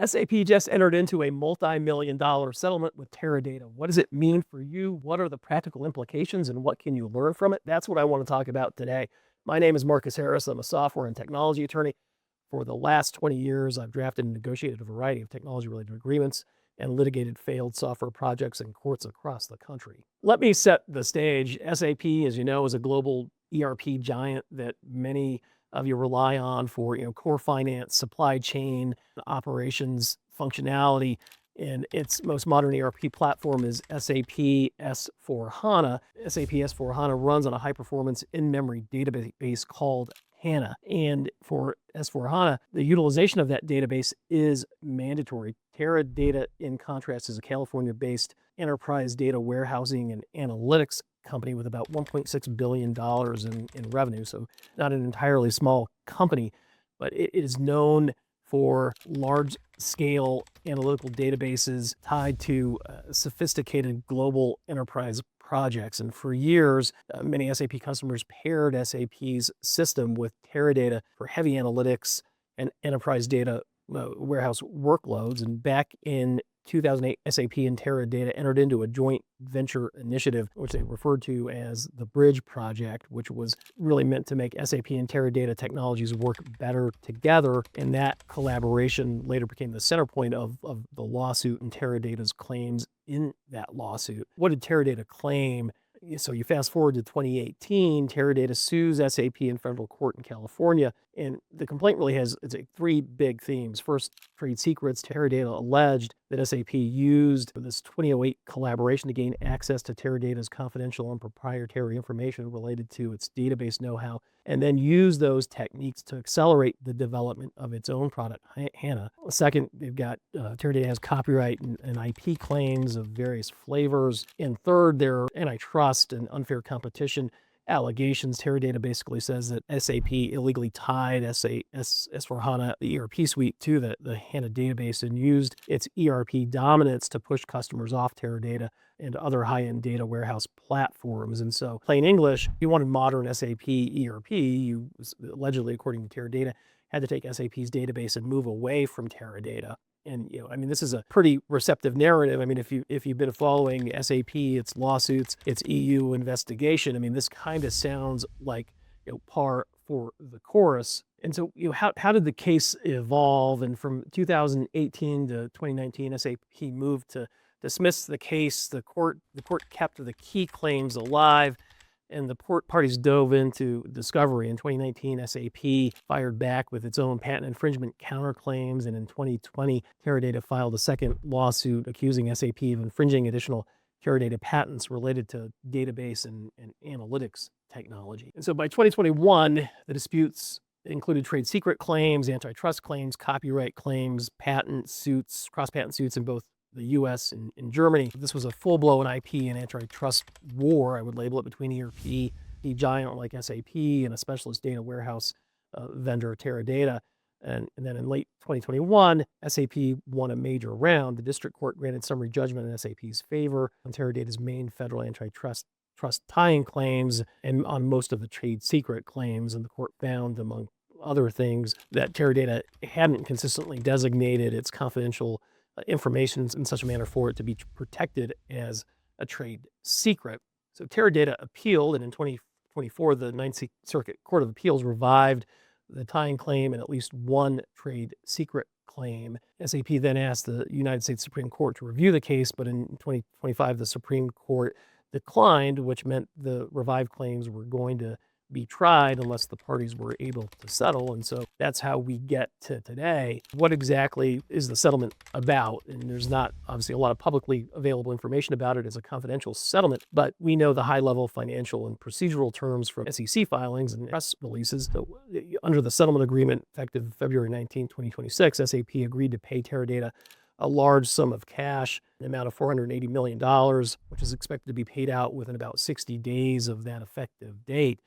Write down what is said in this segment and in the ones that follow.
SAP just entered into a multi-million-dollar settlement with Teradata. What does it mean for you? What are the practical implications and what can you learn from it? That's what I want to talk about today. My name is Marcus Harris. I'm a software and technology attorney. For the last 20 years, I've drafted and negotiated a variety of technology-related agreements and litigated failed software projects in courts across the country. Let me set the stage. SAP, as you know, is a global ERP giant that many of you rely on for core finance, supply chain, operations, functionality. And its most modern ERP platform is SAP S4HANA. SAP S4HANA runs on a high-performance in-memory database called HANA. And for S4HANA, the utilization of that database is mandatory. Teradata, in contrast, is a California-based enterprise data warehousing and analytics company with about $1.6 billion in revenue. So not an entirely small company, but it is known for large-scale analytical databases tied to sophisticated global enterprise projects. And for years, many SAP customers paired SAP's system with Teradata for heavy analytics and enterprise data warehouse workloads. And back in 2008, SAP and Teradata entered into a joint venture initiative, which they referred to as the Bridge Project, which was really meant to make SAP and Teradata technologies work better together. And that collaboration later became the center point of the lawsuit and Teradata's claims in that lawsuit. What did Teradata claim? So you fast forward to 2018, Teradata sues SAP in federal court in California, and the complaint really has three big themes. First, trade secrets. Teradata alleged that SAP used this 2008 collaboration to gain access to Teradata's confidential and proprietary information related to its database know-how, and then use those techniques to accelerate the development of its own product, HANA. Second, they've got Teradata has copyright and IP claims of various flavors. And third, there are antitrust and unfair competition allegations. Teradata basically says that SAP illegally tied S4HANA, the ERP suite, to the HANA database and used its ERP dominance to push customers off Teradata and other high-end data warehouse platforms. And so, plain English, if you wanted modern SAP ERP, you allegedly, according to Teradata, had to take SAP's database and move away from Teradata. And, this is a pretty receptive narrative. If you've been following SAP, its lawsuits, its EU investigation, this kind of sounds like, par for the course. And so, how did the case evolve? And from 2018 to 2019, SAP moved to dismiss the case. The court kept the key claims alive, and the parties dove into discovery. In 2019, SAP fired back with its own patent infringement counterclaims, and in 2020, Teradata filed a second lawsuit accusing SAP of infringing additional Teradata patents related to database and analytics technology. And so by 2021, the disputes included trade secret claims, antitrust claims, copyright claims, patent suits, cross-patent suits in both the U.S. and Germany. This was a full-blown IP and antitrust war, I would label it, between ERP, a giant like SAP, and a specialist data warehouse vendor, Teradata. And then in late 2021, SAP won a major round. The district court granted summary judgment in SAP's favor on Teradata's main federal antitrust tying claims and on most of the trade secret claims. And the court found, among other things, that Teradata hadn't consistently designated its confidential information in such a manner for it to be protected as a trade secret. So Teradata appealed, and in 2024, the Ninth Circuit Court of Appeals revived the tying claim and at least one trade secret claim. SAP then asked the United States Supreme Court to review the case, but in 2025, the Supreme Court declined, which meant the revived claims were going to be tried unless the parties were able to settle. And so that's how we get to today. What exactly is the settlement about? And there's not obviously a lot of publicly available information about it as a confidential settlement, but we know the high-level financial and procedural terms from SEC filings and press releases. So under the settlement agreement effective February 19, 2026, SAP agreed to pay Teradata a large sum of cash, an amount of $480 million, which is expected to be paid out within about 60 days of that effective date.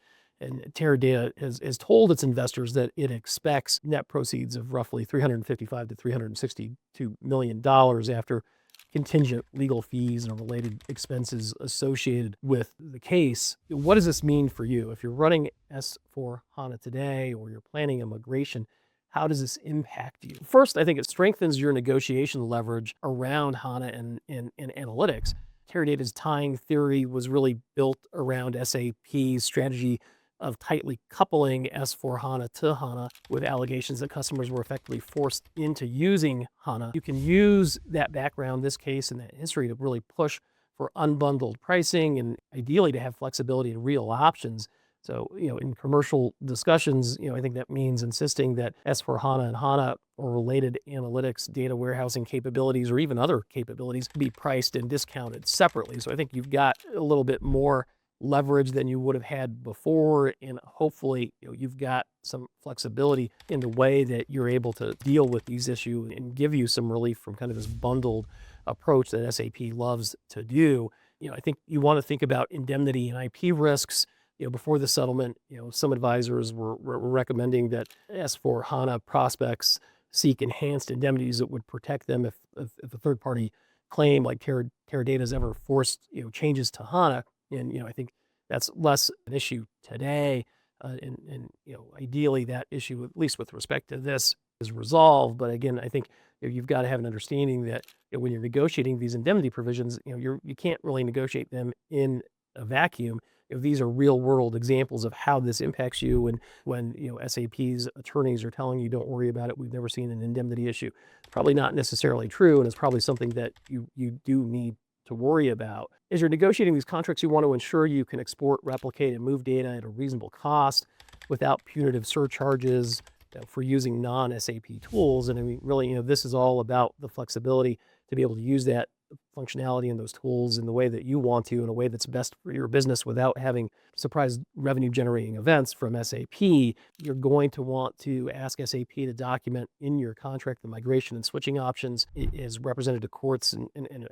And Teradata has told its investors that it expects net proceeds of roughly $355 to $362 million after contingent legal fees and related expenses associated with the case. What does this mean for you? If you're running S4HANA today or you're planning a migration, How does this impact you? First, I think it strengthens your negotiation leverage around HANA and analytics. Teradata's tying theory was really built around SAP's strategy of tightly coupling S4HANA to HANA with allegations that customers were effectively forced into using HANA. You can use that background, this case, and that history to really push for unbundled pricing and ideally to have flexibility and real options. So, in commercial discussions, I think that means insisting that S4HANA and HANA or related analytics, data warehousing capabilities, or even other capabilities be priced and discounted separately. So I think you've got a little bit more leverage than you would have had before, and hopefully you've got some flexibility in the way that you're able to deal with these issues and give you some relief from kind of this bundled approach that SAP loves to do. I think you want to think about indemnity and IP risks. Before the settlement, some advisors were recommending that S4HANA prospects seek enhanced indemnities that would protect them if a third-party claim like Teradata is ever forced changes to HANA. And I think that's less an issue today. And ideally that issue, at least with respect to this, is resolved. But again, I think you've got to have an understanding that when you're negotiating these indemnity provisions, you can't really negotiate them in a vacuum. These are real world examples of how this impacts you. And when SAP's attorneys are telling you, don't worry about it, we've never seen an indemnity issue, probably not necessarily true, and it's probably something that you do need to worry about. As you're negotiating these contracts, you want to ensure you can export, replicate, and move data at a reasonable cost without punitive surcharges for using non-SAP tools. And I mean, really, this is all about the flexibility to be able to use that functionality and those tools in the way that you want to, in a way that's best for your business without having surprise revenue generating events from SAP. You're going to want to ask SAP to document in your contract the migration and switching options as represented to courts and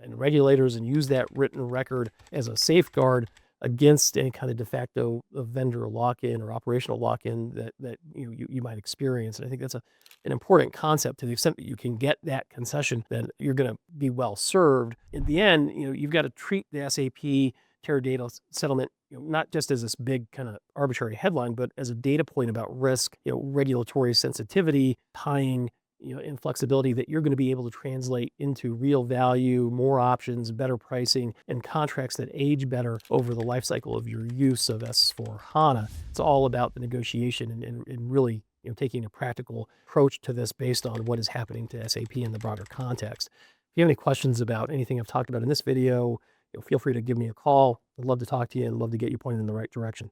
regulators, and use that written record as a safeguard against any kind of de facto vendor lock-in or operational lock-in that you might experience. And I think that's an important concept. To the extent that you can get that concession, then you're going to be well served. In the end, you've got to treat the SAP Teradata settlement not just as this big kind of arbitrary headline, but as a data point about risk, regulatory sensitivity, tying inflexibility that you're going to be able to translate into real value, more options, better pricing, and contracts that age better over the life cycle of your use of S4HANA. It's all about the negotiation and really taking a practical approach to this based on what is happening to SAP in the broader context. If you have any questions about anything I've talked about in this video, feel free to give me a call. I'd love to talk to you and love to get you pointed in the right direction.